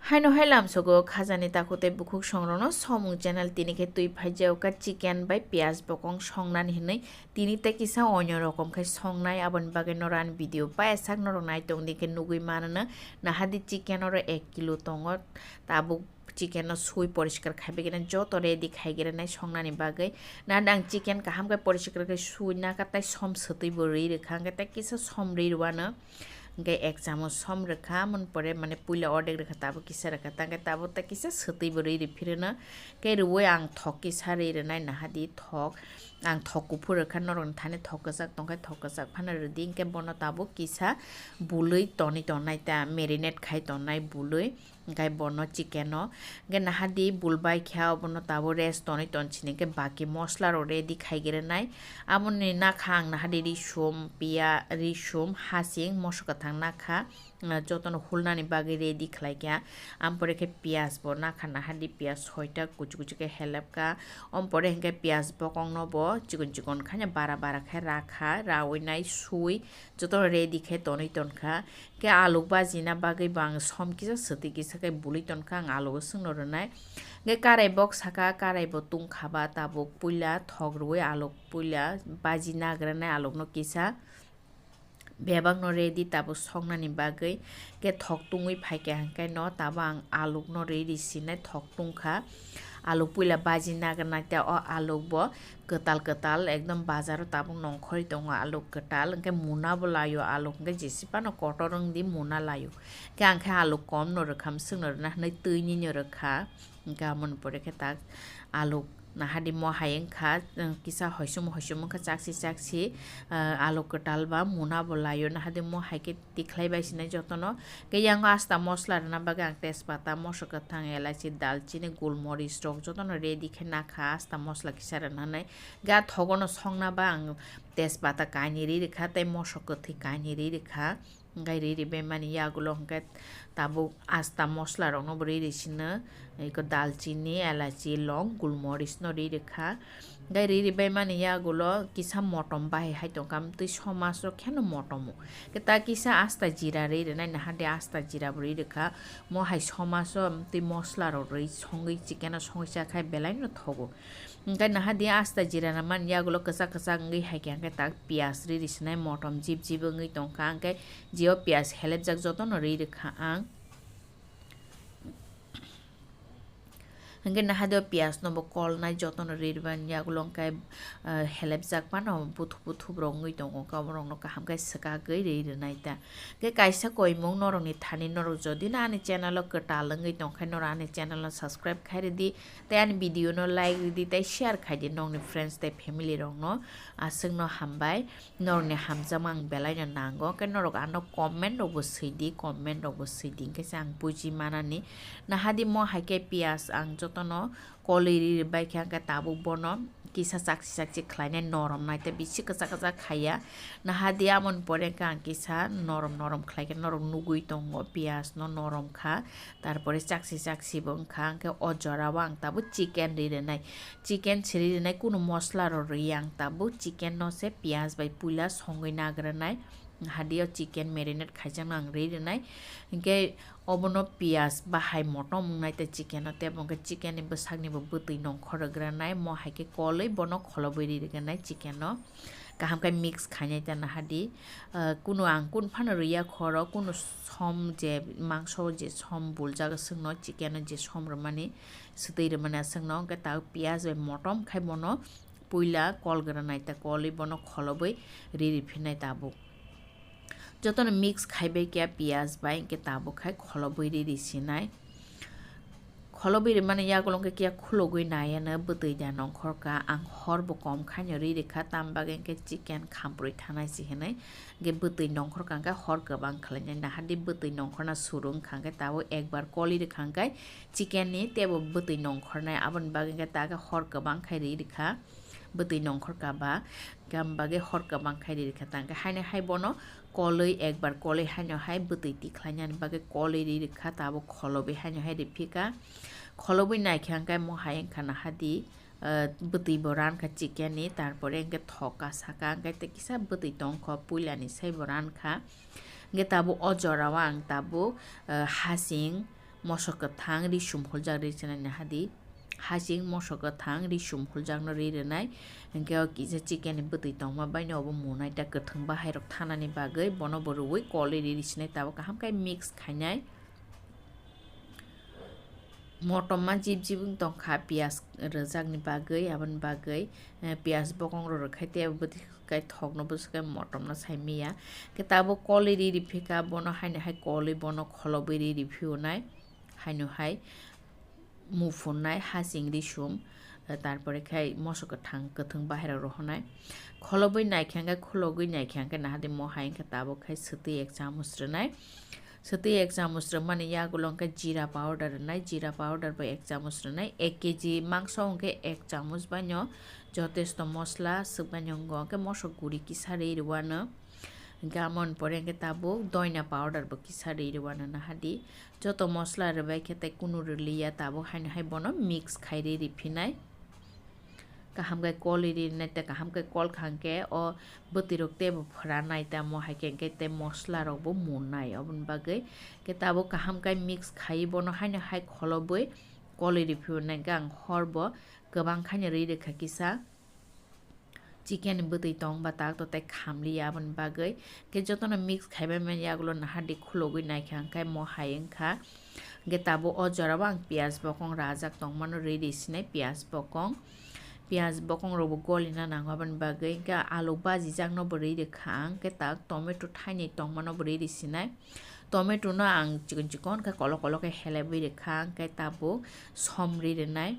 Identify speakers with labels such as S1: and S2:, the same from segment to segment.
S1: Haino hailam sogo khajani takote bukhuk songrono Songmung channel tini ke tui bhaijao ka chicken bai piaz bokong songnan hinai tini te kisa onyo rokom khai songnai abon bage noran video pa esak norong nai tong dike nugui manana nahadi chicken oro 1 kilo tongo tabu chicken no sui poriskar khaibe gena joto ready khai gena nai songnani bagai na dang chicken kaham kai poriskar kai sui na katai som sutui bori rekhang kai kisa som ri ruana গে 1 চামচ সম রেখা মন পরে মানে পুইলা অর্ধেক রেখা তাবো কিসা রেখা তাকে তাবো তা কিসা সতৈ বরি রিফিরেনা কে রুই আং থক কিসা রে নাই নাহাদি থক আং থক কুফুর রেখা নরন থানে থকজাক তংখাই থকজাক ফানা রেদি কে বন তাবো কিসা বুলই টনি টনাই তা মেরিনেট খাই টনাই বুলই গাই বন চিকেন গে নাহাদি বুলবাই খাও বন তাবো রেস্ট টনি টনছিনে গে বাকি মশলা রেডি খাই গেরে নাই আমন না খাং নাহাদি রিসুম পিয়া রিসুম হাসিং মশকা থাং না খা যতন হুলনানি বাগে রেডি খাইকা আমপরে কে পিয়াজ ব না খা নাহাদি পিয়াজ 6টা কুচি কুচি কে হেলাপকা আমপরে হেঙ্গে পিয়াজ বকং নব চিকন চিকন খানে বারা বারা খাই রাখা রাওই নাই সুই যতন রেডি খাই টনি টনখা কে আলু বাজি না বাগে বাং সম কিসা সতি কিসা কে বুলি টনখা আলু সংনো রনাই গে কারাই বক সাকা কারাই ব তুং খাবা তাবুক পুইলা থক রুই আলু পুইলা বাজি নাগ্রানাই আলুক ন কিসা বেবাং ন রেডি তাবো সংনানি বাগৈ কে থক তুঙই ফাইকে হাंकाय ন তাবো আং আলুক ন রেডি সিনাই থক তুংখা আলু পুইলা বাজি নাগারনাই তা অ আলুক ব কেতাल केताल एकदम बाजार ताबो नंखरि दङ आलु केताल अंके मुना बो लायो आलु अंके जेसिपा न कटरं दि मुना लायो के अंके आलु कम न रखाम संग न नै तैनि न रखा गामन परे के ता आलु नाहादी म हायें खा किसा हयसुम खा चाक्सी आलु केताल बा मुना बो लायो नाहादी म हायके तिखलाय बायसिनाय जतन के यांग आस्ता मसला रना बागा आं तेजपाता मसका थां एलाची दालचिनी गोलमरिच रक जतन रेडी खे ना खा आस्ता मसला किसा रनानै गा थगन संना बा आं तेजपाता कानि रि रेखा तै मसका थि कानि रि रेखा गाय रि बे मानि यागुलो हंके ताबो आस्ता मसला रंग बरि रिसिनो इको दालचिनी एलाची लং गोलमरिच न रि रेखा गाय रि बे मानि यागुलो किसा मटम बाहाय हाय तंकाम तै समास र खेनो मटमो के ता किसा आस्ता जिरा रि रे नाय नाहादे आस्ता जिरा बरि रेखा म हाय समास तै मसला र रै संगै चिकेन संगैसा खाय बेलाय न थगो गाय नाहादे आस्ता जिरा ना मान यागुलो कसा कसा ngै हाय के ता पियाज रि रिसनाय मटम जिब जिब ngै तंका अंके जियो पियाज हेलेब जाक जतन रि रेखा आं हंगे नाहादो पियाज नबो कल नाय जतन रिरबान यागुलो अंकाय हेलेब जाक पानो बुथु बुथु ब्रंगै दङ गावरं न काहाम गाय सका गै रे नायता के कायसा कयमं नरंनि थानि नरं जदि ना आनि चैनल कटालंगै दंखाय नर आनि चैनल सब्सक्राइब खायरे दि ताय आनि भिडियो न लाइक दि ताय शेयर खायदि नंनि फ्रेंड्स ताय फैमिली रं न आसों न हामबाय नरनि हामजाम आं बेलायनो नांगौ के नरक आनो कमेन्ट अबसैदि कमेन्ट अबसैदि केसे आं बुजि मानानि नाहादि म हायके पियाज आं जतन कलेरि बायखे आंका ताबो बन किसा चाक्सी खायनाय नरम नायते बिसि कसा कसा खाया नाहादि आमन परे का किसा नरम खायके नरम नुगुइ दङ पियाज न नरम खा तारपरे चाक्सी बंखा आंके अजरा आं ताबो चिकेन रिरेनाय चिकेन छिरिनाय कुनु मसला रि आं ताबो चिकेन न से पियाज बाय पुला संगै नाग्रानाय हादियाव चिकेन मेरिनेट खायजां आं रिरेनाय इंके अबनो पियाज बाहाय मटम नायते चिकेन तेबं के चिकेन नि बसागनि बतै नंखरग्रानाय म हायके कलै बन खलबै रिरेनाय चिकेन गाहाम काय मिक्स खायनाय ता नाहादि कुनु आं कुन फान रिया खर कुनु सम जे मांस जे सम बुलजाग संग चिकेन जे सम रमानि सतै रमाना संग के ता पियाज बे मटम खाय बन पुइला कलग्रानाय ता कलै बन खलबै रिरिफिनाय ताबो जतन मिक्स खाइबे क्या पियाज बाय के ताबो खाय खलबैरि रिसिनाय खलबैरि माने यागलंके किया खुलगै नायानो बतै दा नंखरका आं हरबो कम खायनो रि रेखा तामबागे के चिकेन खामब्रै थानाय सिहनाय गे बतै नंखरका का हर गोबां खालायनाय नाहादि बतै नंखरना सुरुं खांगे ताबो एकबार कलि रेखांगाय चिकेन नि तेबो बतै नंखरनाय आबन बागे के तागा हर गोबां खाय रि रेखा बतै नंखरका बा गामबागे हर गोबां खाय रि रेखा तांगे हायने हाय बनो कलै एकबार कलै हायनो हाय बतै तिख्लायनानै बागे कलै रि रेखा ताबो खलबै हायनो हाय रेफिका खलबै नायखांगाय म हायें खाना हादि बतै बरान खा चिकेन नि तारपरे एंगे थका साका एंगे ते किसा बतै तंख पुइलानि साय बरान खा गे ताबो अजरावा आं Tabo हासिं mosok kathang risum holjak ri chana nahadi hasing mosok kathang risum holjak no ri renai hingke kisa chicken ni butui tongma baino obo munai ta kathang bahai rok thanani bagai bono borui koli ri sinai tabo kaham kai mix khainai motoma jib jibung tongkha pias rojak ni bagai aban bagai pias bokong ro khaite buti kai thokno buskai motom na saimiya ke tabo koli ri phika bono haine hai koli bono kholobai ri phiunai haino hai mufunai hasing risum তারপরে খাই মশক ঠাং কথং বাহিরা রহনায় খলবই নাইখ্যাঙ্গা খলগই নাইখ্যাঙ্গা নাহাদে মহাইঙ্কা তাবো খাই সতি 1 চামচ রনায় সতি 1 চামচ মানে ইয়াগুলঙ্কা জিরা পাউডার নাই জিরা পাউডার বা 1 চামচ রনায় 1 কেজি মাংস অঙ্কে 1 চামচ বান্য যথেষ্ট মশলা সুবান্যঙ্গকে মশক গুড়ি কিসারে রওয়ানো গামন পরেঙ্গে তাবো দয়না পাউডার বা কিসারে রওয়ানো নাহাদি যত মশলা রবাই খেতে কুনুর লিয়া তাবো হাইন হাই বনো mix খাইরে রিফিনায় kaham kai koli ri nai ta kaham kai kol khangke o butirok te phra nai ta mo hai ke te mosla rok bo munai obon bagai ke tabo kaham kai mix khai bono haina hai kholoboi koli ri phu nai gang horbo gobang khaina ri rekha kisa chicken butui tong ba tak to tai khamli abon bagai ke jotona mix khaiba men yagulo na hadi khulogoi nai khang kai mo hai engkha ge tabo o jorabang pias bokong rajak tong mano ready sinai pias bokong pias bokong robo golina nangaban bagai ga alu baji jangno bori de khang ke tak tomato thaini tongmano bori de sinai tomato na ang chikon ka kolo kolo ke hele bori de khang ke tabo somri de nai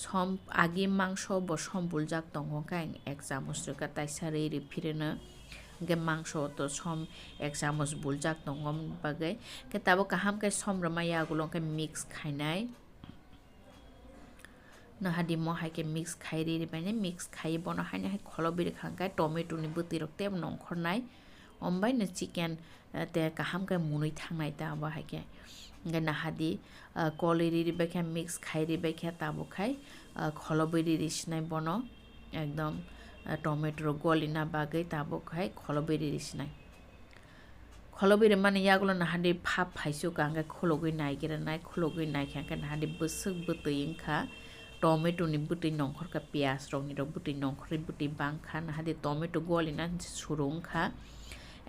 S1: som agi mangso bo sombul jak tongo ka 1 চামচ ka taisari ri phirena ge mangso to som 1 চামচ buljak tongom bagai ke tabo kaham ke somrama ya gulong ke mix khainai nahadi mo hai ke mix khai ri bane mix khai bono hai na hai kholobir khangkai tomato ni buti rokte nongkhornai ombai na chicken te kaham kai munui thangnai ta ba hai ke ga nahadi koli ri bekha mix khai ri bekha tabo khai kholobir ri sinai bono ekdom tomato golina bagai tabo khai kholobir ri sinai kholobir mane yagulo nahadi phap phaisu kanga khologoi naigera nai khologoi naikha nahadi busuk butui ingkha tomato ni buti nongkhor ka pias rok ni rok buti nongkhor buti bangkha nahadi tomato golina surung kha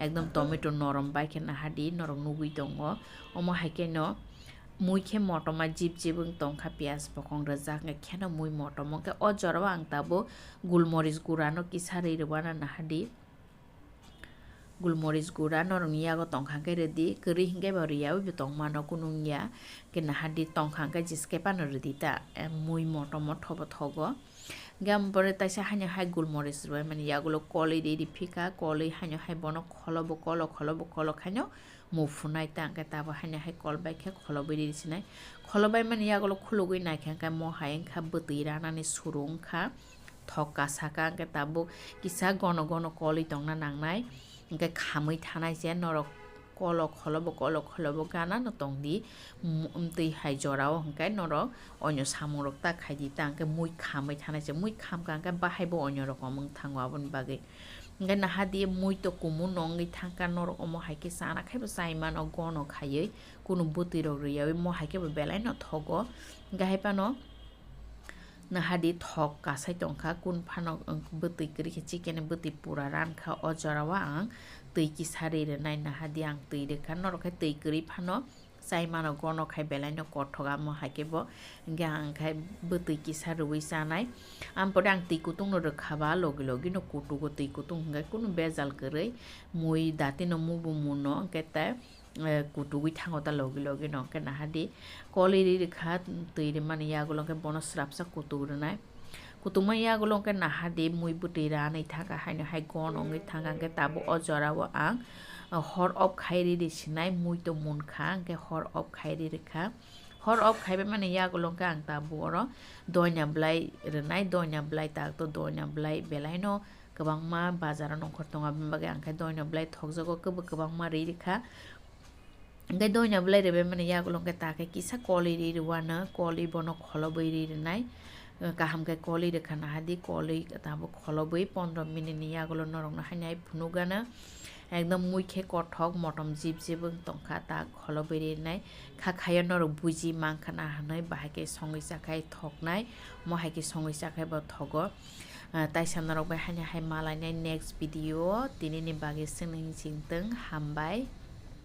S1: ekdom tomato norom baikhe nahadi norom nugui tongo omo haike no mui khe motoma jib jibung tongkha pias bokong rajak nge khena mui motomo ke o jorwa ang tabo gulmoris gurano kisari rwana nahadi gulmoris gura norong yago tongkhang ke ready keri hingge ba riya bi tongmano kunung ya ke nahadi tongkhang ke jiske pano ready ta mui motomo thobo thogo gam pore taisa hanya hai gulmoris roi mane yagulo koli ri phika koli hanya hai bono kholobo kolo khanyo mufunai tangke tabo hanya hai kol bai khe kholobai ri sinai kholobai mane yagulo khulugoi naikha ka mo haeng kha butui rana ni surung kha thokka saka ke tabo kisa gono koli tongna nangnai ke khamui thanai je norok kolo kholobo gana no tongdi tei hai jorao hangkai norok onyo samurok ta khaidi tangke mui khamui thanai je mui kham kangka bahaibo onyo rokom thangwa bon bage ngai nahadi mui to kumu nongi thangka norok omo haike sana khaibo saima no gono khaiei kunu buti rok riyawi mo haike belai no thogo gahaipano nahadi thok kasai tongkha kun phano butui kri chicken butui pura ran kha ojarawa ang tui ki sari re nai nahadi ang tui re kha nor khai tui kri phano sai mano gono khai belai no kothoga mo hakebo gang khai butui ki sarui sanai am podang tui kutung no khaba logi no kutu go tui kutung ngai kunu bezal krai mui dati no mubu muno keta kutugui thangota logi no ke nahadi koli ri kha tui re mani yagulo ke bonus rapsa kutugrunai kutuma yagulo ke nahadi mui buti ra nai thaka haino hai gono ngai thanga ke tabo ojarawo ang hor op khairi ri sinai mui to mun kha ke hor op khairi ri kha hor op khaibe mane yagulo ke ang tabo ro doina blai renai doina blai tak to doina blai belai no kabangma bazar nongkhor tonga bage ang khai doina blai thokjago kabangma ri kha ngai doina blai rebe mane yagulo ke take kisa koli ri ruana koli bono kholobai ri nai kaham ke koli re khana hadi koli tabo kholobai 15 minute ni yagulo norong na hanai phunugana একদম মুখে কঠক মটম জিব জিব তংখা তা খলো বেরিনাই খাখায় নরক বুজি মাংখানা হানাই বাহাকে সঙ্গই চাখাই থকনাই মহাইকে সঙ্গই চাখাই বা থগ তাই সামনারক বাই হানি হাই মালাইনাই নেক্সট ভিডিও তিনিনি বাগে सोंनाय सिंतों हामबाय